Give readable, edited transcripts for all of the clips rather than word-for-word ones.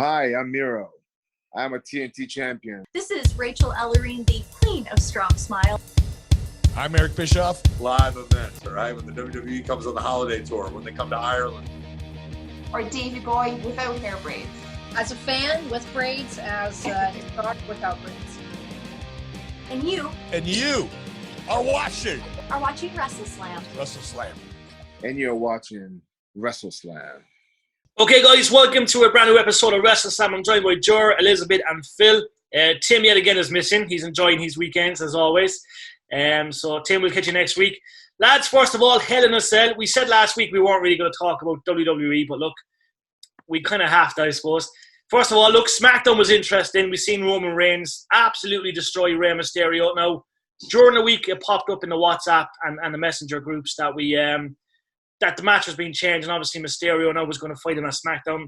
Hi, I'm Miro. I'm a TNT champion. This is Rachel Ellering, the queen of Strong Smile. I'm Eric Bischoff. Live events, all right? When the WWE comes on the holiday tour, when they come to Ireland. Or Davey Boy without hair braids. As a fan with braids, as a dog without braids. And you are watching WrestleSlam. WrestleSlam. And you're watching WrestleSlam. Okay, guys, welcome to a brand new episode of WrestleSlam. I'm joined by Ger, Elizabeth, and Phil. Tim, yet again, is missing. He's enjoying his weekends, as always. So, Tim, we'll catch you next week. Lads, first of all, Hellinacell. We said last week we weren't really going to talk about WWE, but look, we kind of have to, I suppose. First of all, look, SmackDown was interesting. We've seen Roman Reigns absolutely destroy Rey Mysterio. Now, during the week, it popped up in the WhatsApp and the Messenger groups that we that the match was being changed, and obviously Mysterio now was going to fight him at SmackDown.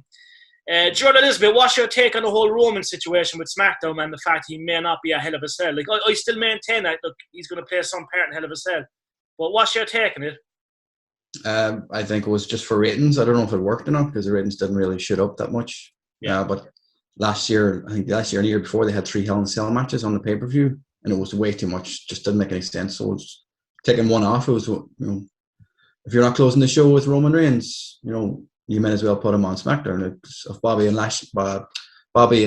Ger, Elizabeth, what's your take on the whole Roman situation with SmackDown and the fact he may not be a Hell of a Cell? Like, I still maintain that, look, he's going to play some part in Hell of a Cell. But what's your take on it? I think it was just for ratings. I don't know if it worked or not because the ratings didn't really shoot up that much. Yeah. But last year and the year before, they had 3 Hell in a Cell matches on the pay-per-view, and it was way too much. Just didn't make any sense. So it was taking one off. It was, if you're not closing the show with Roman Reigns, you may as well put him on SmackDown. If Bobby and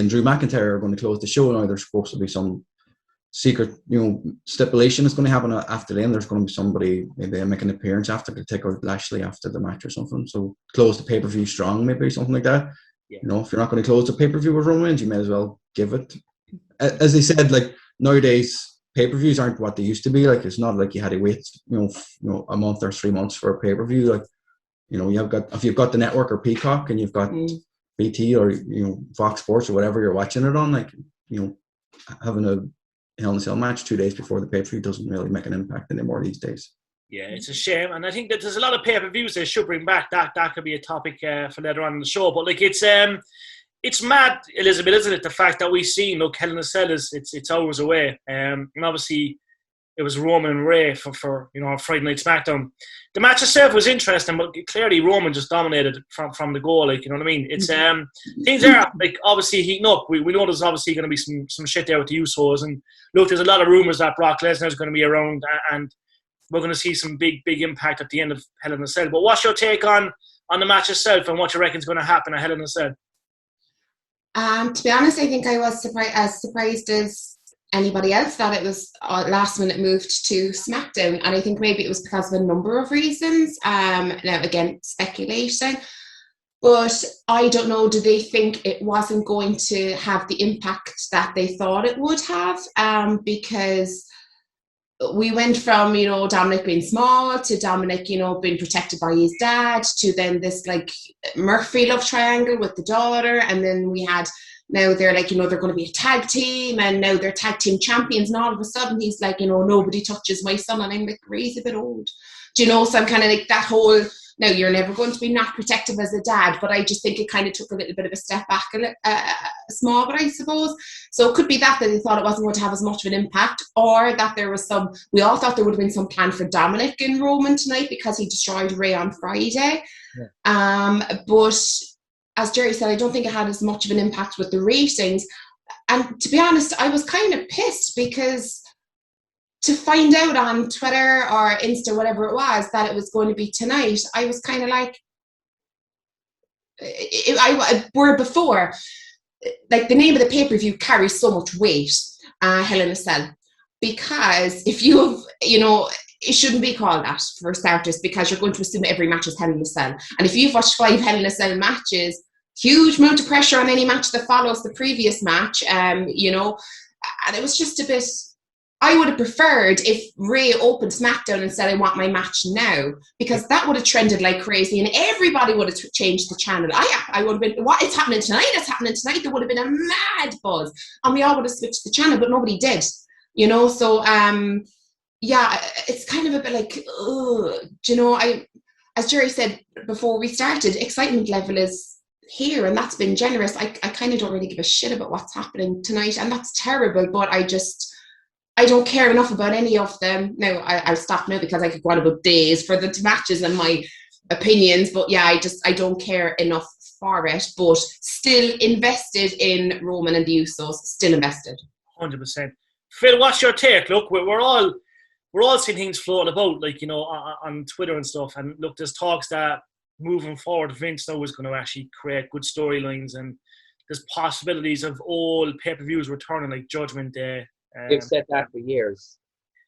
Drew McIntyre are going to close the show now, there's supposed to be some secret, stipulation that's going to happen after then. There's going to be somebody maybe make an appearance after to take out Lashley after the match or something. So close the pay-per-view strong, maybe something like that. Yeah. If you're not going to close the pay-per-view with Roman Reigns, you may as well give it. As they said, like nowadays, pay-per-views aren't what they used to be. Like it's not like you had to wait, a month or 3 months for a pay-per-view. Like, if you've got the network or Peacock and you've got BT or Fox Sports or whatever you're watching it on, like having a Hell in a Cell match 2 days before the pay-per-view doesn't really make an impact anymore these days. Yeah, it's a shame, and I think that there's a lot of pay-per-views they should bring back. That could be a topic for later on in the show. But like it's mad, Elizabeth, isn't it? The fact that we've seen, look, Hell in a Cell it's hours away, and obviously it was Roman and Rey for Friday Night SmackDown. The match itself was interesting, but clearly Roman just dominated from the goal. Like, you know what I mean? It's things are like obviously heating up. We know there's obviously going to be some shit there with the Usos, and look, there's a lot of rumors that Brock Lesnar is going to be around, and we're going to see some big impact at the end of Hell in a Cell. But what's your take on the match itself and what you reckon is going to happen at Hell in a Cell? To be honest, I think I was surprised as anybody else that it was last minute moved to SmackDown, and I think maybe it was because of a number of reasons. Now again, speculating, but I don't know. Do they think it wasn't going to have the impact that they thought it would have? Because we went from Dominic being small to Dominic being protected by his dad to then this like Murphy love triangle with the daughter, and then we had. Now they're like, they're going to be a tag team, and now they're tag team champions, and all of a sudden he's like, nobody touches my son, and I'm like, Ray's a bit old. So I'm kind of like that whole, now you're never going to be not protective as a dad, but I just think it kind of took a little bit of a step back, small, but I suppose. So it could be that they thought it wasn't going to have as much of an impact, or that there was we all thought there would have been some plan for Dominic and Roman tonight because he destroyed Rey on Friday. Yeah. But as Jerry said, I don't think it had as much of an impact with the ratings. And to be honest, I was kind of pissed because to find out on Twitter or Insta, whatever it was, that it was going to be tonight, I was kind of like, where before, like the name of the pay-per-view carries so much weight, Hell in a Cell, because if you it shouldn't be called that for starters, because you're going to assume every match is Hell in a Cell. And if you've watched 5 Hell in a Cell matches, huge amount of pressure on any match that follows the previous match, and it was just a bit, I would have preferred if Rey opened SmackDown and said, I want my match now, because that would have trended like crazy and everybody would have changed the channel. I would have been, what is happening tonight? It's happening tonight. There would have been a mad buzz, and we all would have switched the channel, but nobody did, so yeah, it's kind of a bit like, as Jerry said before we started, excitement level is here, and that's been generous. I kind of don't really give a shit about what's happening tonight, and that's terrible, but I don't care enough about any of them. Now, I'll stop now because I could go on about days for the matches and my opinions, but yeah, I don't care enough for it, but still invested in Roman and the Usos, still invested. 100%. Phil, what's your take? Look, we're all seeing things floating about, like, you know, on Twitter and stuff. And look, there's talks that moving forward, Vince now is going to actually create good storylines, and there's possibilities of all pay-per-views returning, like Judgment Day. They've said that for years.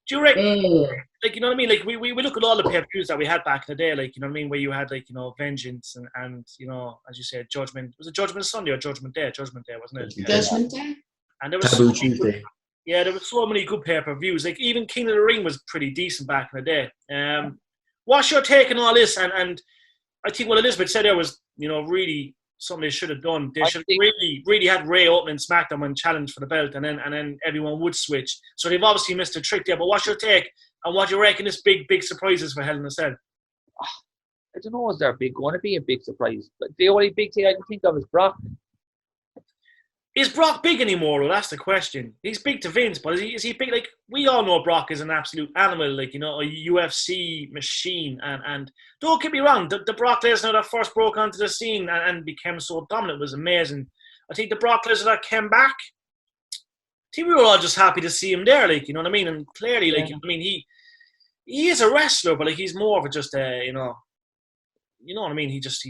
Do you reckon, like, you know what I mean? Like, we look at all the pay-per-views that we had back in the day, like, you know what I mean? Where you had, like, you know, Vengeance and you know, as you said, Judgment. Was it Judgment Sunday or Judgment Day? Judgment Day, wasn't it? Judgment Day. And there was Taboo Tuesday. Yeah, there were so many good pay-per-views. Like, even King of the Ring was pretty decent back in the day. What's your take on all this? And I think what Elizabeth said there was, you know, really something they should have done. They should have really had Ray opening SmackDown and challenge for the belt, and then everyone would switch. So they've obviously missed a trick there. But what's your take on what you reckon this big surprises for Hell in a Cell? I don't know, is there going to be a big surprise? But the only big thing I can think of is Brock. Is Brock big anymore? Well, that's the question. He's big to Vince, but is he big? Like, we all know Brock is an absolute animal, like, you know, a UFC machine. And don't get me wrong, the Brock Lesnar that first broke onto the scene and became so dominant was amazing. I think the Brock Lesnar that came back, I think we were all just happy to see him there, like, you know what I mean? And clearly, like, I mean, he is a wrestler, but like, he's more of a just you know what I mean? He just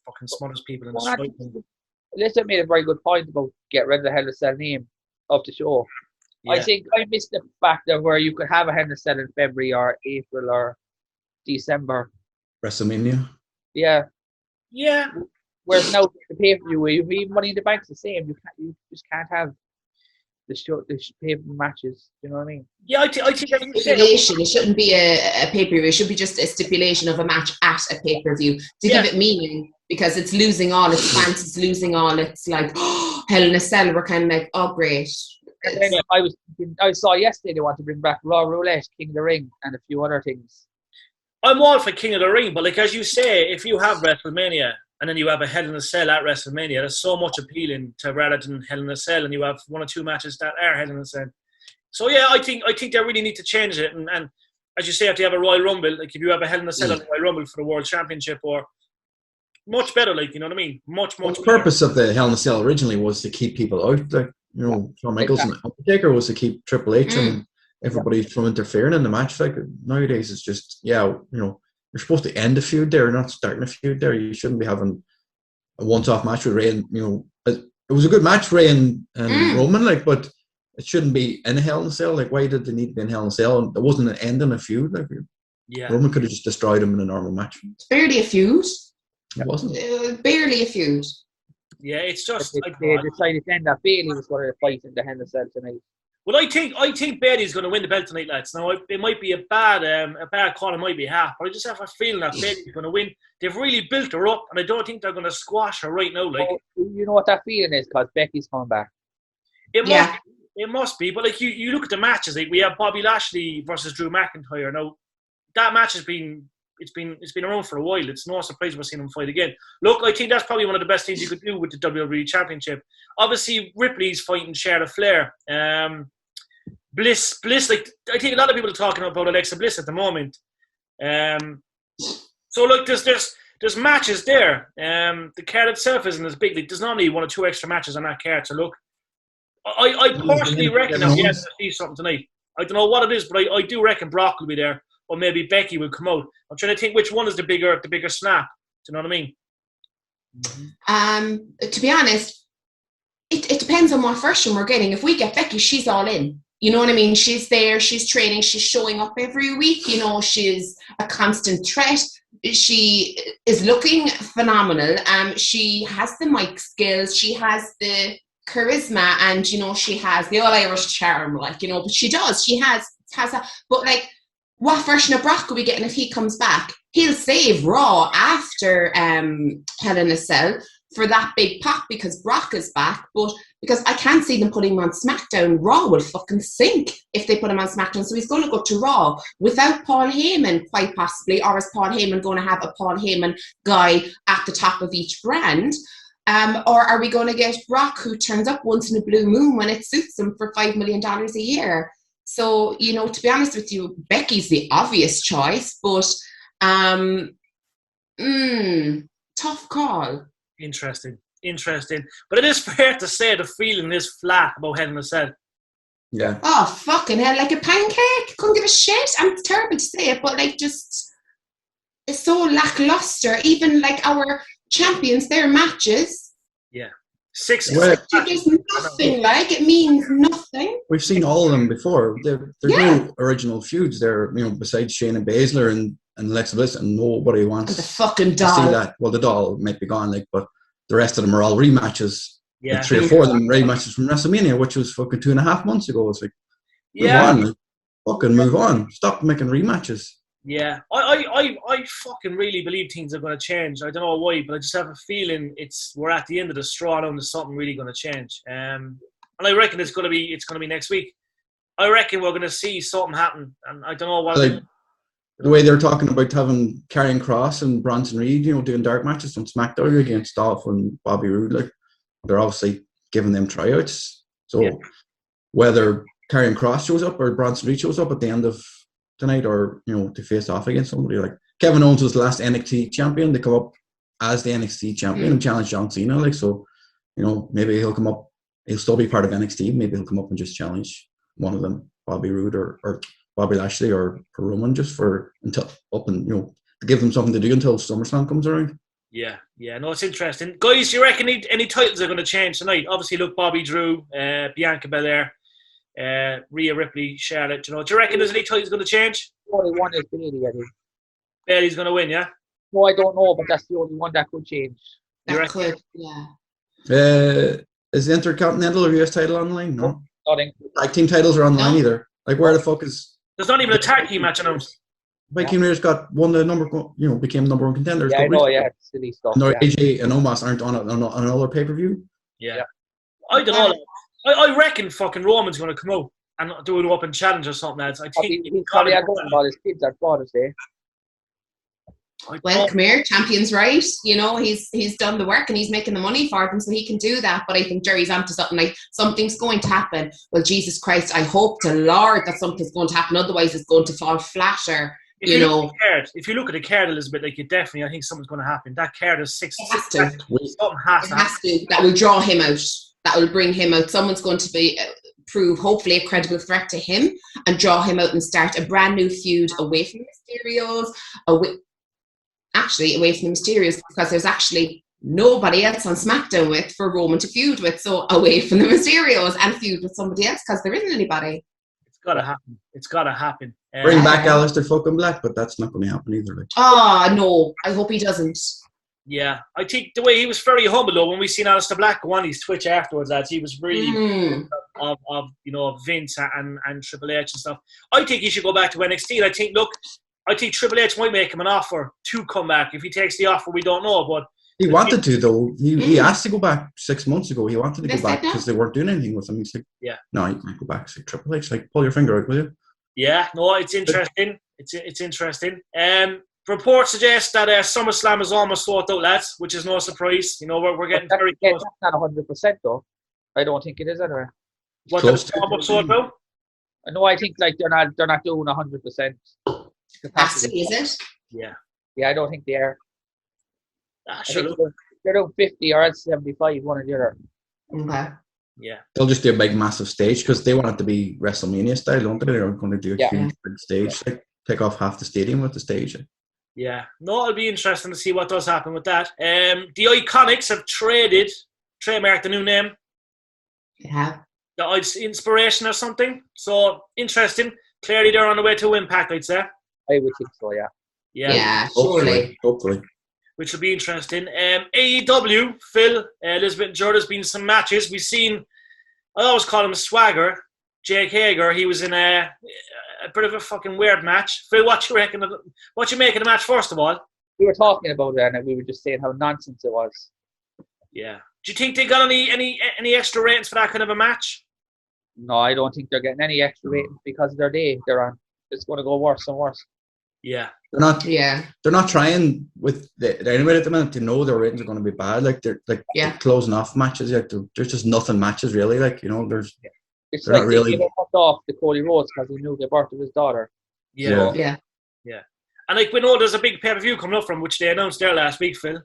fucking smothers people in the street. Listen made a very good point about get rid of the Hell in a Cell name of the show. Yeah. I think I missed the fact of where you could have a Hell in a Cell in February or April or December. WrestleMania. Yeah. Whereas now the pay-per-view, even Money in the Bank's the same. You just can't have the pay-per-view matches. You know what I mean? Yeah, I think stipulation. It shouldn't be a pay-per-view. It should be just a stipulation of a match at a pay-per-view to give it meaning, because it's losing all its fans. It's losing all. It's like, oh, Hell in a Cell. We're kind of like, oh, great. I saw yesterday they want to bring back Raw Roulette, King of the Ring, and a few other things. I'm all for King of the Ring, but like, as you say, if you have WrestleMania and then you have a Hell in a Cell at WrestleMania, there's so much appealing to rather than Hell in a Cell, and you have one or two matches that are Hell in a Cell. So yeah, I think they really need to change it, and as you say, if you have a Royal Rumble, like if you have a Hell in a Cell and a Royal Rumble for the World Championship, or much better, like, you know what I mean? Much. The purpose of the Hell in a Cell originally was to keep people out, like, you know, Shawn Michaels and Undertaker was to keep Triple H and everybody from interfering in the match. Like, nowadays it's just, you know, you're supposed to end a feud there, not starting a feud there. You shouldn't be having a once-off match with Ray and, you know, it was a good match, Ray and Roman, like, but it shouldn't be in a Hell in a Cell. Like, why did they need to be in Hell in a Cell? And there wasn't an end in a feud. Like, Roman could have just destroyed him in a normal match. It's barely a feud. It wasn't. Barely a feud. Yeah, it's just they decided then that Bailey was going to fight in the Hell in a Cell tonight. Well, I think Bailey's going to win the belt tonight, lads. Now, it might be a bad call on my behalf, but I just have a feeling that Bailey's going to win. They've really built her up, and I don't think they're going to squash her right now. Like, you know what that feeling is, because Becky's coming back. It must be, but like, you look at the matches. Like, we have Bobby Lashley versus Drew McIntyre. Now, that match has been around for a while. It's no surprise we're seeing them fight again. Look, I think that's probably one of the best things you could do with the WWE Championship. Obviously, Ripley's fighting Charlotte Flair. Bliss, like, I think a lot of people are talking about Alexa Bliss at the moment. So look, there's matches there. The card itself isn't as big. Like, there's normally one or two extra matches on that card. So look, I personally reckon I'm going to see something tonight. I don't know what it is, but I do reckon Brock will be there, or maybe Becky will come out. I'm trying to think which one is the bigger snap. Do you know what I mean? To be honest, it depends on what version we're getting. If we get Becky, she's all in. You know what I mean? She's there, she's training, she's showing up every week. You know, she's a constant threat. She is looking phenomenal. She has the mic skills. She has the charisma, and, you know, she has the all-Irish charm, like, you know, but she does. She has a, but like, what version of Brock are we getting if he comes back? He'll save Raw after Hell in a Cell for that big pop because Brock is back, but because I can't see them putting him on SmackDown, Raw will fucking sink if they put him on SmackDown. So he's going to go to Raw without Paul Heyman, quite possibly, or is Paul Heyman going to have a Paul Heyman guy at the top of each brand? Or are we going to get Brock, who turns up once in a blue moon when it suits him, for $5 million a year? So, you know, to be honest with you, Becky's the obvious choice, but tough call. Interesting. But it is fair to say the feeling is flat about Hellinacell. Yeah. Oh, fucking hell, like a pancake. Couldn't give a shit. I'm terrible to say it, but like just it's so lackluster. Even like our champions, their matches. Yeah. Six Well, There's nothing like it means nothing. we've seen all of them before. There's no original feuds there, besides Shayna Baszler and Alexa Bliss, and nobody wants And the fucking to doll. see that. Well, the doll might be gone, but the rest of them are all rematches. Yeah. Like 3 or 4 of them rematches from WrestleMania, which was fucking 2.5 months ago. It's like, move on, fucking move on. Stop making rematches. Yeah, I fucking really believe things are going to change. I don't know why, but I just have a feeling we're at the end of the straw now and there's something really going to change. And I reckon it's going to be next week. I reckon we're going to see something happen, and I don't know what. Like, the way they're talking about having Karrion Kross and Bronson Reed, doing dark matches on SmackDown against Dolph and Bobby Roode, like they're obviously giving them tryouts. So whether Karrion Kross shows up or Bronson Reed shows up at the end of tonight, or to face off against somebody, like Kevin Owens was the last NXT champion to come up as the NXT champion and challenge John Cena, maybe he'll come up, he'll still be part of NXT, maybe he'll come up and just challenge one of them, Bobby Roode or Bobby Lashley or Roman, just for until up and to give them something to do until SummerSlam comes around. Yeah, no, it's interesting, guys. You reckon any titles are going to change tonight? Obviously, look, Bobby Drew, Bianca Belair, Rhea Ripley, Charlotte. Do you reckon there's any titles going to change? The only one is Bailey, I think. Bailey's going to win, yeah? No, I don't know, but that's the only one that could change. That could, yeah. Is the Intercontinental or US title online? No. Nothing. Tag team titles are online either. Like, where the fuck is? There's not even a tag team match announced. Viking Raiders became number 1 contenders. Yeah, I know, silly stuff. No, AJ and Omos aren't on another pay-per-view. Yeah. I don't know. I reckon fucking Roman's going to come out and do an open challenge or something else. I think he's probably going about his kids at Father's Day. Well, come here, champion's right. He's done the work and he's making the money for them, so he can do that. But I think Jerry's onto something. Like, something's going to happen. Well, Jesus Christ, I hope to Lord that something's going to happen. Otherwise, it's going to fall flatter. If you look at the card, Elizabeth, I think something's going to happen. That card is 6. It has to. Something has to. That will draw him out. That will bring him out. Someone's going to prove, hopefully, a credible threat to him and draw him out and start a brand new feud away from the Mysterios, away from the Mysterios, because there's actually nobody else on SmackDown for Roman to feud with. So away from the Mysterios and feud with somebody else, because there isn't anybody. It's got to happen. Bring back Aleister fucking Black, but that's not going to happen either. Like. Oh, no. I hope he doesn't. Yeah. I think the way he was very humble, though, when we seen Aleister Black go on his Twitch afterwards, lads, he was really of Vince and Triple H and stuff. I think he should go back to NXT. I think Triple H might make him an offer to come back. If he takes the offer, we don't know, but he wanted to, though. He asked to go back 6 months ago. He wanted to go back because they weren't doing anything with him. He's like, no, you can't go back. It's like, Triple H, like, pull your finger out, will you? Yeah, no, it's interesting. It's interesting. Reports suggest that SummerSlam is almost sold out, lads, which is no surprise. We're getting very close. That's not 100%, though. I don't think it is anyway. What, that's almost sold out? No, I think like they're not doing 100% capacity. Is it? Yeah, I don't think they are. Sure. They're doing 50 or else 75, one or the other. Okay. Yeah. They'll just do a big, massive stage because they want it to be WrestleMania style, don't they? They're going to do a huge big stage, like take off half the stadium with the stage. Yeah. No, it'll be interesting to see what does happen with that. The Iconics have trademarked a new name. Yeah. The Inspiration or something. So, interesting. Clearly, they're on the way to Impact, I'd say. I would think so, yeah. Yeah, surely. Hopefully. Which will be interesting. AEW, Phil, Elizabeth and Ger, there's been some matches. We've seen, I always call him a swagger, Jake Hager. He was in a bit of a fucking weird match. Phil, what you reckon? What you make of the match, first of all? We were talking about it and we were just saying how nonsense it was. Yeah. Do you think they got any extra ratings for that kind of a match? No, I don't think they're getting any extra ratings because of their day they're on. It's going to go worse and worse. Yeah. They're not trying with anyway at the minute to know their ratings are going to be bad. Like they're closing off matches. Like there's just nothing matches really. Like there's. It's like they cut off the Cody Rhodes because he knew the birth of his daughter. Yeah. And like we know there's a big pay-per-view coming up from which they announced there last week, Phil.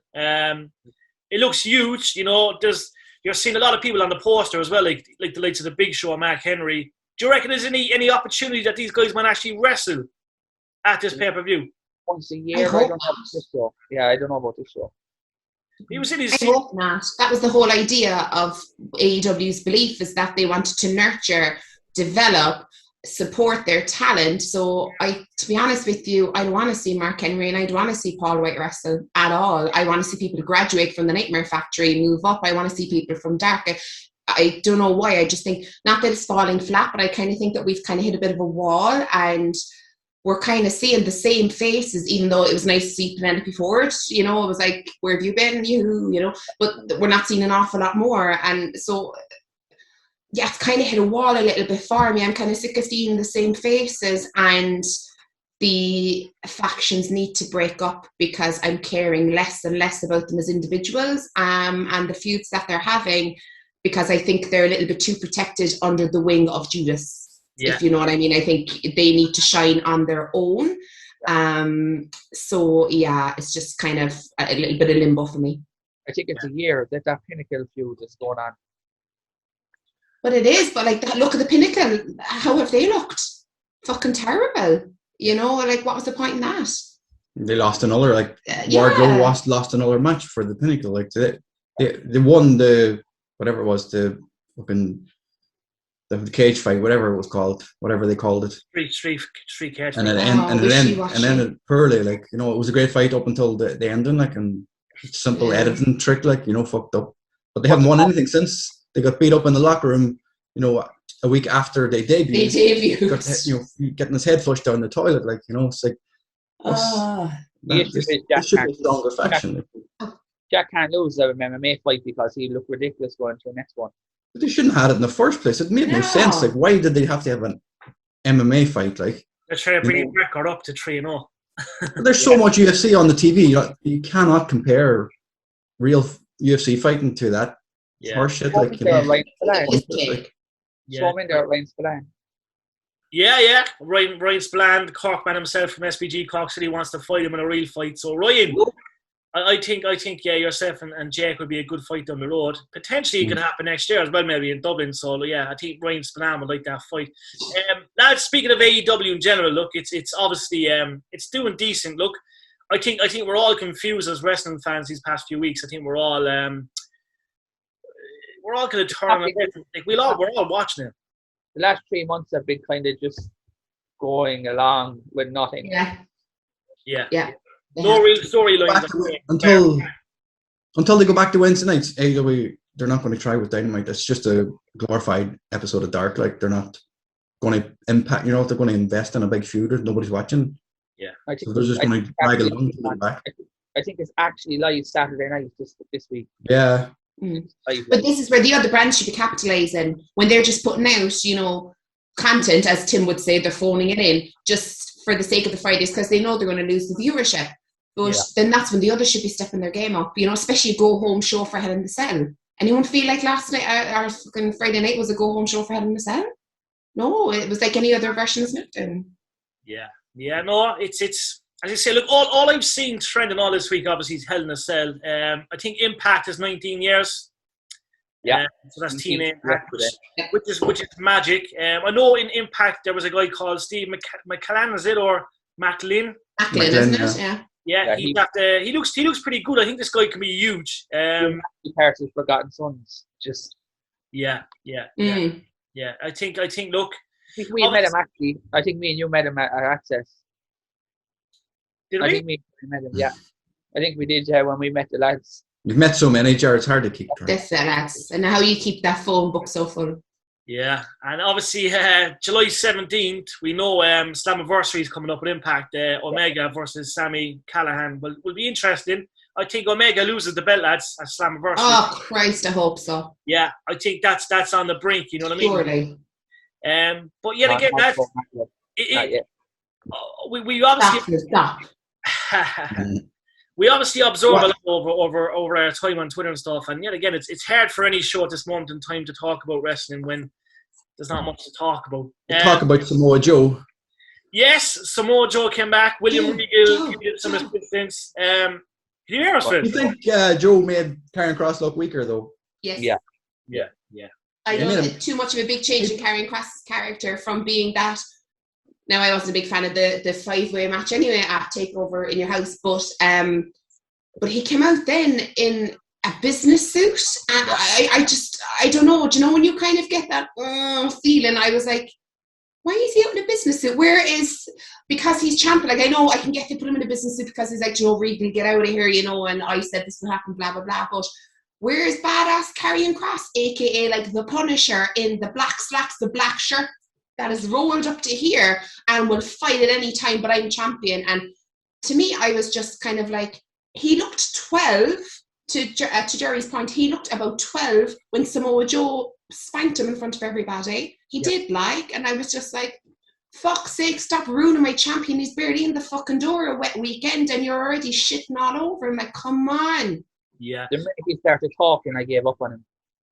it looks huge. You know, you're seeing a lot of people on the poster as well, like the likes of the Big Show, Mark Henry. Do you reckon there's any opportunity that these guys might actually wrestle at this pay-per-view? Once a year, I don't know about this show. Yeah, I don't know about this show. He was in his. I hope not. That was the whole idea of AEW's belief, is that they wanted to nurture, develop, support their talent. So to be honest with you, I don't want to see Mark Henry and I don't want to see Paul White wrestle at all. I want to see people graduate from the Nightmare Factory, move up. I want to see people from Dark. I don't know why. I just think, not that it's falling flat, but I kind of think that we've kind of hit a bit of a wall, and we're kind of seeing the same faces, even though it was nice to see Penelope Ford. You know, it was like, where have you been? You know, but we're not seeing an awful lot more. And so, yeah, it's kind of hit a wall a little bit for me. I'm kind of sick of seeing the same faces, and the factions need to break up, because I'm caring less and less about them as individuals, and the feuds that they're having, because I think they're a little bit too protected under the wing of Judas, if you know what I mean. I think they need to shine on their own. So, yeah, it's just kind of a little bit of limbo for me. I think it's a year that Pinnacle feud is going on. But it is, but like, look at the Pinnacle. How have they looked? Fucking terrible. You know, like, what was the point in that? They lost another, like, Wardlow lost another match for the Pinnacle. Like, they won the, whatever it was, the fucking, the cage fight, whatever it was called, whatever they called it. Street cage. And it ended poorly. Like, you know, it was a great fight up until the ending, like, and simple editing trick, like, you know, fucked up. But they haven't won anything since. They got beat up in the locker room, you know, a week after they debuted. Got, you know, getting his head flushed down the toilet, like, you know, it's like, this should be a stronger faction. Jack can't lose a MMA fight because he looked ridiculous going to the next one. But they shouldn't have had it in the first place. It made no sense. Like, why did they have to have an MMA fight? Like, they're trying to bring his record up to 3-0. There's so much UFC on the TV. You cannot compare real UFC fighting to that. Yeah. Horse shit, like, you know, Yeah. Ryan Spillane, the Corkman himself from SBG Cork City, wants to fight him in a real fight. So Ryan, I think, yeah, yourself and Jake would be a good fight down the road. Potentially, it could happen next year as well, maybe in Dublin. So yeah, I think Ryan Spillane would like that fight. Now, speaking of AEW in general, look, it's obviously it's doing decent. Look, I think we're all confused as wrestling fans these past few weeks. I think we're all going to turn away. Like, we're all watching it. The last 3 months have been kind of just going along with nothing. Yeah. No real storylines. Until they go back to Wednesday nights, AEW, they're not going to try with Dynamite. It's just a glorified episode of Dark. Like, they're not going to impact, you know, they're going to invest in a big feud that nobody's watching. Yeah. So they're just going to drag along to back. I think it's actually live Saturday night this week. Yeah. But this is where the other brands should be capitalising, when they're just putting out, you know, content, as Tim would say, they're phoning it in just for the sake of the Fridays, because they know they're going to lose the viewership. But then that's when the others should be stepping their game up, you know, especially a go-home show for Hell in the Cell. Anyone feel like last night, our fucking Friday night was a go-home show for Hell in the Cell? No, it was like any other version of SmackDown. Yeah, no, it's as I say, look, all I've seen trending all this week, obviously, is Hell in a Cell. I think Impact is 19 years. Yeah. So that's Teen Impact, which is magic. I know in Impact there was a guy called Steve McCallan, is it, or Macklin? Macklin, isn't it? Yeah, he looks pretty good. I think this guy can be huge. Parts of Forgotten Sons, just. Yeah. I think. Look, I think we met him actually. I think me and you met him at Access. Did we? I think we met him. Yeah, I think we did when we met the lads. You've met so many, Ger, it's hard to keep track. That's it, lads. And how you keep that phone book so full. Yeah, and obviously July 17th, we know Slammiversary is coming up with Impact. Omega versus Sami Callihan will be interesting. I think Omega loses the belt, lads, at Slammiversary. Oh, Christ, I hope so. Yeah, I think that's on the brink, you know what I mean? Surely. But yet again, we obviously... We obviously absorb a lot over our time on Twitter and stuff, and yet again, it's hard for any show at this moment in time to talk about wrestling when there's not much to talk about. Talk about Samoa Joe. Yes, Samoa Joe came back. William Regal did some assistance. Can you hear us, Phil? You think Joe made Karrion Kross look weaker, though? Yes. Yeah. I don't think too much of a big change in Karrion Kross's character from being that. Now, I wasn't a big fan of the 5-way match anyway at TakeOver in your house, but he came out then in a business suit, and I don't know. Do you know when you kind of get that feeling? I was like, why is he out in a business suit? Because he's champion. Like, I know I can get to put him in a business suit because he's like, Regal, get out of here, and I said this will happen, blah, blah, blah. But where's badass Karrion Kross, aka like the Punisher in the black slacks, the black shirt that is rolled up to here and will fight at any time, but I'm champion. And to me, I was just kind of like, he looked 12, to Jerry's point, he looked about 12 when Samoa Joe spanked him in front of everybody. He did, and I was just like, fuck's sake, stop ruining my champion. He's barely in the fucking door a wet weekend and you're already shitting all over him. Like, come on. Yeah. The minute he started talking, I gave up on him.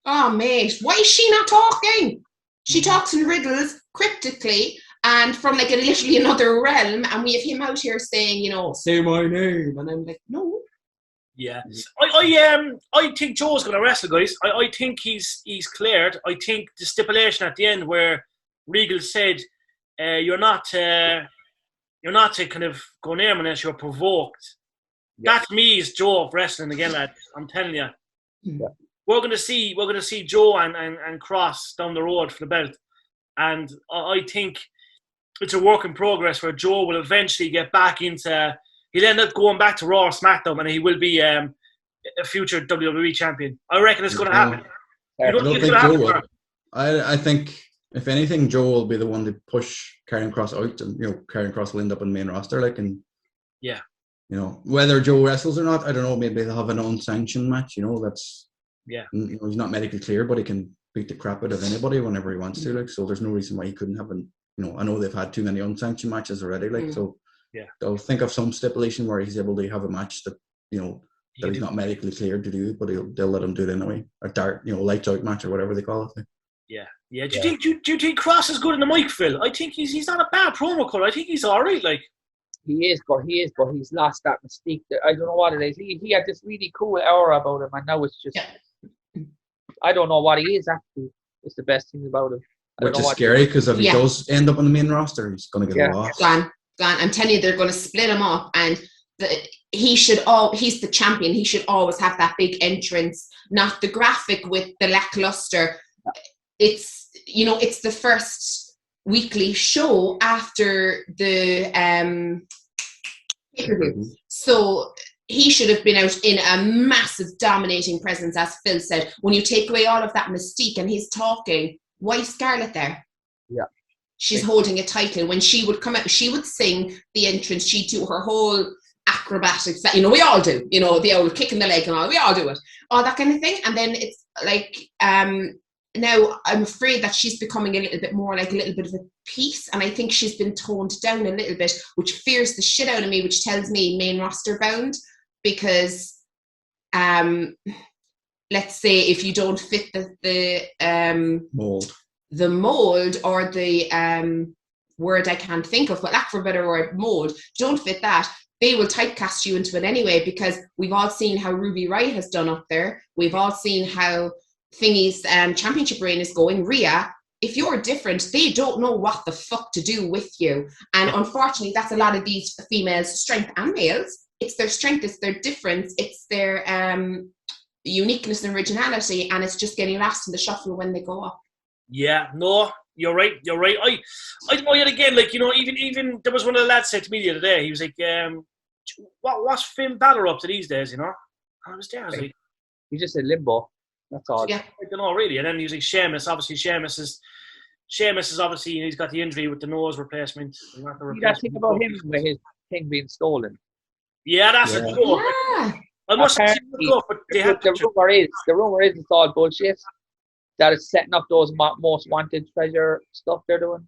Oh, mate, why is she not talking? She talks in riddles cryptically and from like literally another realm, and we have him out here saying, say my name, and I'm like, no. Yeah, I think Joe's going to wrestle, guys. I think he's cleared. I think the stipulation at the end where Regal said, "You're not to kind of go near him unless you're provoked." Yeah. That to me is Joe of wrestling again, lads. I'm telling you. Yeah. We're going to see Joe and Kross down the road for the belt, and I think it's a work in progress where Joe will eventually get back into. He'll end up going back to Raw or SmackDown, and he will be a future WWE champion. I reckon it's going to happen. I don't think Joe will. I think, if anything, Joe will be the one to push Karrion Kross out, and Karrion Kross will end up on the main roster. Whether Joe wrestles or not, I don't know. Maybe they'll have an unsanctioned match. That's he's not medically clear, but he can beat the crap out of anybody whenever he wants to. So there's no reason why he couldn't have an. I know they've had too many unsanctioned matches already. So. Yeah, they'll think of some stipulation where he's able to have a match that that he's not medically cleared to do, but they'll let him do it anyway. A dark, lights out match or whatever they call it. Yeah. Do you think Kross is good in the mic, Phil? I think he's not a bad promo caller. I think he's all right. Like he is, but he's lost that mystique. I don't know what it is. He had this really cool aura about him, and now it's just I don't know what he is actually. It's the best thing about him. Which is scary because if he does end up on the main roster, he's going to get lost. Gone. I'm telling you, they're going to split him up, and he's the champion. He should always have that big entrance, not the graphic with the lackluster. It's it's the first weekly show after the pay-per-view, so he should have been out in a massive dominating presence, as Phil said. When you take away all of that mystique and he's talking, why is Scarlett there? Yeah. She's holding a title. When she would come out, she would sing the entrance. She'd do her whole acrobatics that, we all do, the old kick in the leg and all, we all do it, all that kind of thing. And then it's like, now I'm afraid that she's becoming a little bit more like a little bit of a piece. And I think she's been toned down a little bit, which fears the shit out of me, which tells me main roster bound, because, let's say if you don't fit the mold or the word I can't think of, but lack for a better word, mold, don't fit that, they will typecast you into it anyway, because we've all seen how Ruby Riott has done up there. We've all seen how Thingy's championship reign is going. Rhea, if you're different, they don't know what the fuck to do with you. And unfortunately, that's a lot of these females' strength, and males. It's their strength, it's their difference, it's their uniqueness and originality, and it's just getting lost in the shuffle when they go up. Yeah, no, you're right. I don't know yet again, even there was one of the lads said to me the other day, he was like, what's Finn Balor up to these days, And I was there, I was like, he just said limbo, that's all. Yeah, I don't know really. And then he was like, Sheamus is obviously, he's got the injury with the nose replacement. You got to think about him with his thing being stolen. Yeah, that's a joke. Yeah. I must have seen it, but the rumor is it's all bullshit. That is setting up those most wanted treasure stuff they're doing.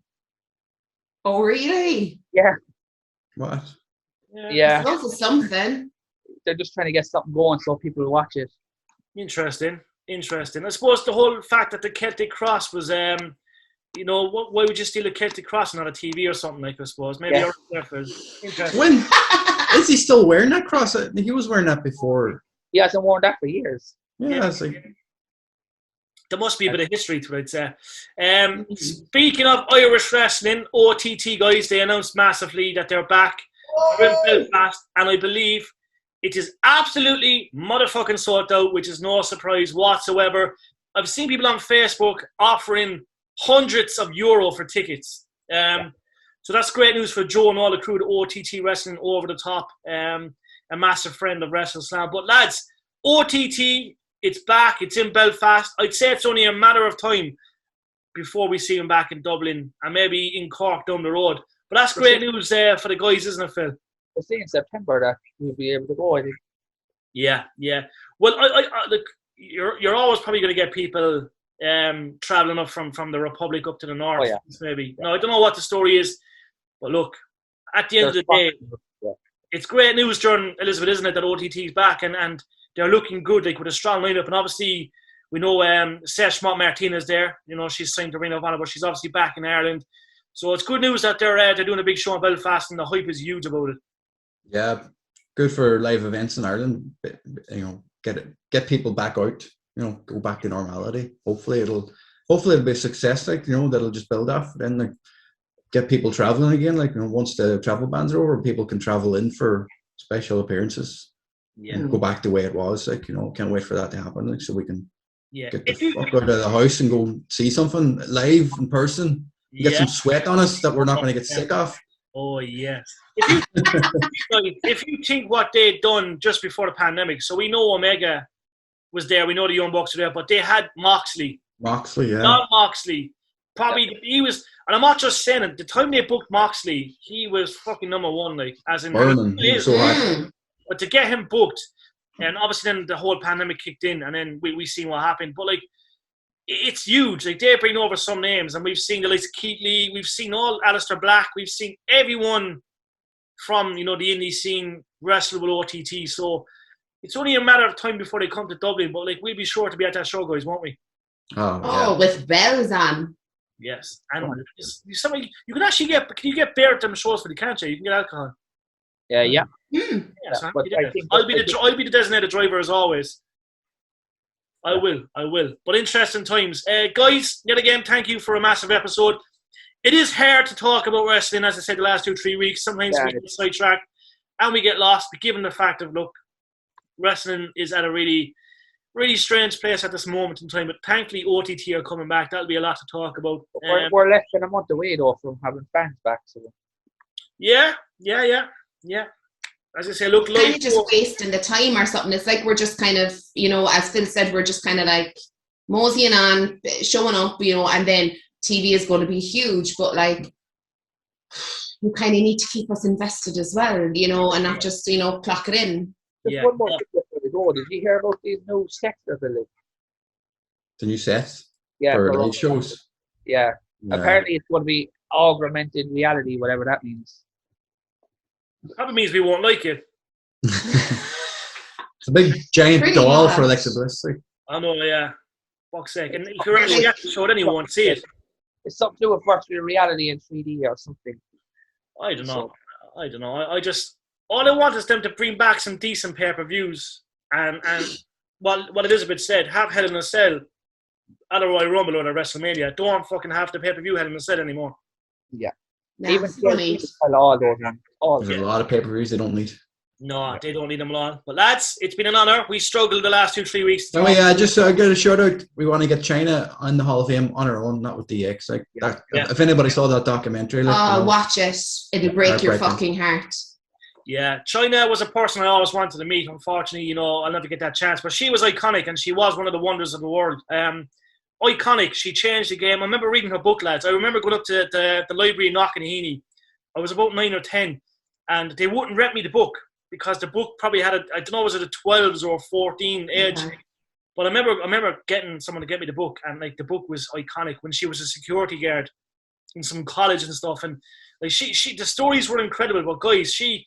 Oh, really? Yeah. What? Yeah. It's also something. They're just trying to get something going so people will watch it. Interesting. I suppose the whole fact that the Celtic Cross was you know, why would you steal a Celtic cross and not a TV or something, like, I suppose? Maybe you're there for interesting. When is he still wearing that cross? I think he was wearing that before. He hasn't worn that for years. Yeah, it's like, there must be a bit of history to it, I'd say. Speaking of Irish wrestling, OTT guys, they announced massively that they're back. They're in Belfast, and I believe it is absolutely motherfucking sold out, which is no surprise whatsoever. I've seen people on Facebook offering hundreds of euro for tickets. So that's great news for Joe and all the crew at OTT Wrestling over the top. A massive friend of WrestleSlam. But lads, OTT, it's back. It's in Belfast. I'd say it's only a matter of time before we see him back in Dublin and maybe in Cork down the road. But that's great news for the guys, isn't it, Phil? We're seeing in September that we'll be able to go, I think. Yeah. Well, I look, you're always probably going to get people travelling up from the Republic up to the north, maybe. No, I don't know what the story is, but look, at the end of the day, it's great news, Jordan, Elizabeth, isn't it, that OTT's back and they're looking good, like with a strong lineup. And obviously, we know Seth Martinez there. You know, she's signed to Ring of Honor, but she's obviously back in Ireland. So it's good news that they're doing a big show in Belfast, and the hype is huge about it. yeah, good for live events in Ireland. You know, get people back out. You know, go back to normality. Hopefully it'll be a success. Like, you know, that'll just build off. Then like, get people traveling again. Like, you know, once the travel bans are over, people can travel in for special appearances. Yeah, and go back the way it was. Like, you know, can't wait for that to happen. Like, so we can get the fuck out of the house and go see something live in person. Get some sweat on us that we're not going to get sick of. Oh yes. If you think what they'd done just before the pandemic, so we know Omega was there, we know the Young Bucks were there, but they had Moxley. Not Moxley. Probably he was, and I'm not just saying it. The time they booked Moxley, he was fucking number one, like as in burning. He was so hot. But to get him booked, and obviously then the whole pandemic kicked in, and then we seen what happened. But like, it's huge. Like, they bring over some names, and we've seen the likes of Keith Lee, we've seen all Aleister Black, we've seen everyone from, you know, the indie scene wrestle with OTT. So it's only a matter of time before they come to Dublin. But like, we'll be sure to be at that show, guys, won't we? Oh, with bells on. Yes, and you can actually get beer at them shows for the can't you? You can get alcohol. Yeah. Yes, but I'll be the designated driver as always. I will. But interesting times. Guys, yet again, thank you for a massive episode. It is hard to talk about wrestling, as I said, the last 2-3 weeks. Sometimes we get sidetracked and we get lost. But given the fact of, look, wrestling is at a really, really strange place at this moment in time. But thankfully, OTT are coming back. That'll be a lot to talk about. We're less than a month away, though, from having fans back. So. Yeah. As I say, look, kind of just wasting the time or something. It's like we're just kind of, you know, as Phil said, we're just kind of like moseying on, showing up, you know, and then TV is going to be huge, but like you kind of need to keep us invested as well, you know, and not just, you know, clock it in. Just one more thing before we go. Did you hear about these new sets they're building? The new sets? Yeah. For live shows? Yeah. Apparently it's going to be augmented reality, whatever that means. Probably means we won't like it. It's a big giant doll for Alexa Bliss. Like. I know, yeah. Fuck's sake. And if you're actually at the show, then you won't see it. It's something to do with virtual reality and 3D or something. I don't know. I just, all I want is them to bring back some decent pay-per-views. And what Elizabeth said, have Hell in a Cell at a Royal Rumble or a WrestleMania. Don't fucking have the pay-per-view Hell in a Cell anymore. Yeah. Even all those. There's a lot of pay-per-views they don't need. No, they don't need them all. But lads, it's been an honour. We struggled the last 2-3 weeks. Oh yeah, just get a shout out. We want to get China on the Hall of Fame on our own, not with DX. Like that, if anybody saw that documentary, like, watch it. It'll break your fucking heart. Yeah, China was a person I always wanted to meet. Unfortunately, you know, I'll never get that chance. But she was iconic, and she was one of the wonders of the world. Iconic. She changed the game. I remember reading her book, lads. I remember going up to the library in Knocknaheeny. I was about 9 or 10, and they wouldn't rent me the book because the book probably had I don't know, was it a 12s or 14 age? Mm-hmm. But I remember getting someone to get me the book, and like the book was iconic when she was a security guard in some college and stuff, and like she the stories were incredible. But guys, she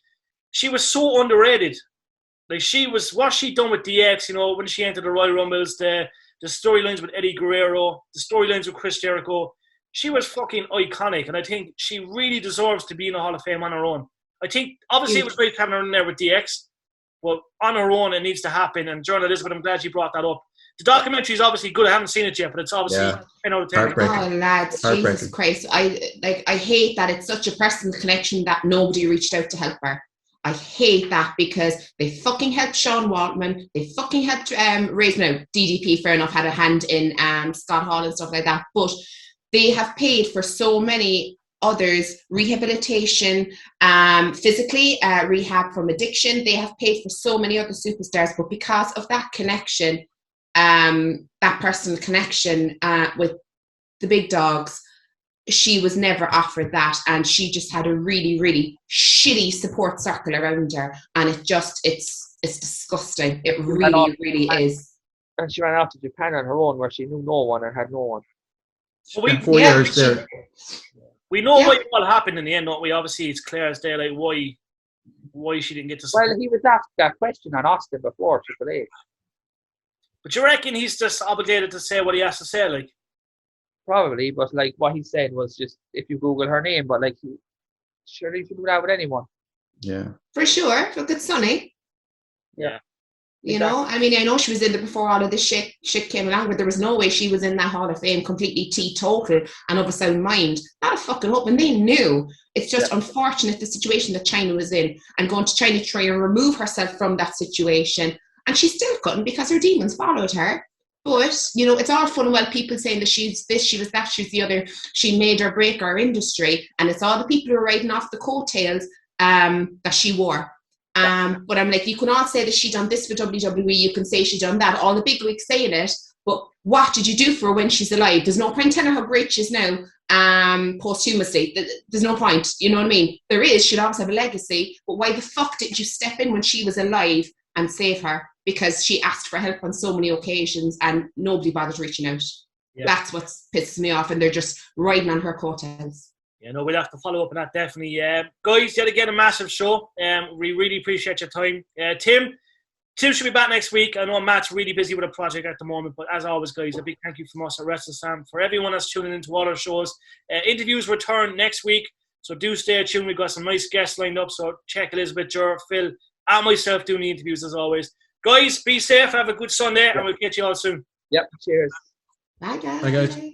was so underrated. Like what she done with DX, you know, when she entered the Royal Rumbles, the storylines with Eddie Guerrero, the storylines with Chris Jericho, she was fucking iconic, and I think she really deserves to be in the Hall of Fame on her own. I think, obviously, it was great having her in there with DX, but on her own, it needs to happen. And Jordan Elizabeth, I'm glad you brought that up. The documentary is obviously good. I haven't seen it yet, but it's obviously 10 out of 10. Oh, lads, Jesus Christ. I hate that it's such a personal connection that nobody reached out to help her. I hate that because they fucking helped Sean Waltman. They fucking helped raise, DDP, fair enough, had a hand in Scott Hall and stuff like that. But they have paid for so many others, rehabilitation, physically, rehab from addiction. They have paid for so many other superstars. But because of that connection, that personal connection with the big dogs, she was never offered that, and she just had a really, really shitty support circle around her, and it's disgusting. It really, really is. And she ran out to Japan on her own, where she knew no one and had no one. Well, 4 years there. We know what happened in the end, don't we? Obviously, it's clear as day, like why she didn't get to. Well, he was asked that question on Austin before Triple H. But you reckon he's just obligated to say what he has to say, like? Probably, but like what he said was just if you Google her name, but like surely you can do that with anyone. Yeah. For sure. Look at Sonny. Yeah. You know, I mean, I know she was in there before all of this shit came along, but there was no way she was in that Hall of Fame completely teetotal and of a sound mind. Not a fucking hope, and they knew. It's just unfortunate the situation that China was in, and going to China to try and remove herself from that situation. And she still couldn't because her demons followed her. But, you know, it's all fun and well people saying that she's this, she was that, she's the other, she made or break our industry. And it's all the people who are riding off the coattails that she wore. But I'm like, you can all say that she done this for WWE, you can say she done that, all the big wigs saying it, but what did you do for her when she's alive? There's no point telling her how great she is now posthumously. There's no point, you know what I mean? There is, she'll always have a legacy, but why the fuck didn't you step in when she was alive and save her? Because she asked for help on so many occasions and nobody bothered reaching out. Yeah. That's what pisses me off, and they're just riding on her coattails. Yeah, no, we'll have to follow up on that, definitely. Guys, yet again, a massive show. We really appreciate your time. Tim should be back next week. I know Matt's really busy with a project at the moment, but as always, guys, a big thank you from us at WrestleSlam for everyone that's tuning into all our shows. Interviews return next week, so do stay tuned. We've got some nice guests lined up, so check Elizabeth, Ger, Phil, and myself doing the interviews as always. Guys, be safe, have a good Sunday, and we'll catch you all soon. Yep, cheers. Bye, guys. Bye, guys.